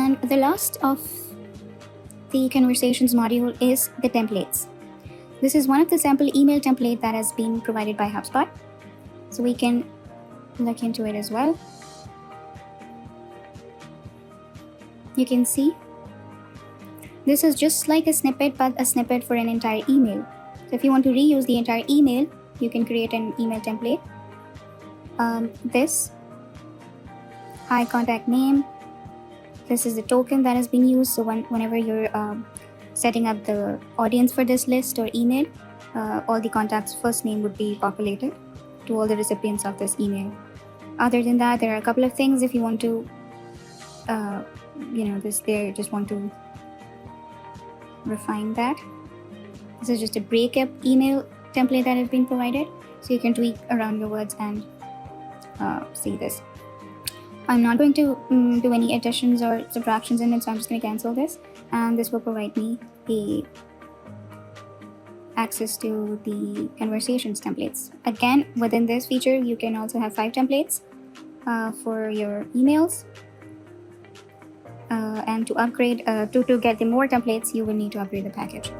And the last of the conversations module is the templates. This is one of the sample email template that has been provided by HubSpot. So we can look into it as well. You can see this is just like a snippet, but a snippet for an entire email. So if you want to reuse the entire email, you can create an email template. This hi contact name. This is the token that has been used. So whenever you're setting up the audience for this list or email, all the contacts' first name would be populated to all the recipients of this email. Other than that, there are a couple of things if you want to, just want to refine that. This is just a breakup email template that has been provided, so you can tweak around your words and see this. I'm not going to do any additions or subtractions in it, so I'm just going to cancel this, and this will provide me the access to the conversations templates. Again, within this feature, you can also have 5 templates for your emails. And to upgrade, to get the more templates, you will need to upgrade the package.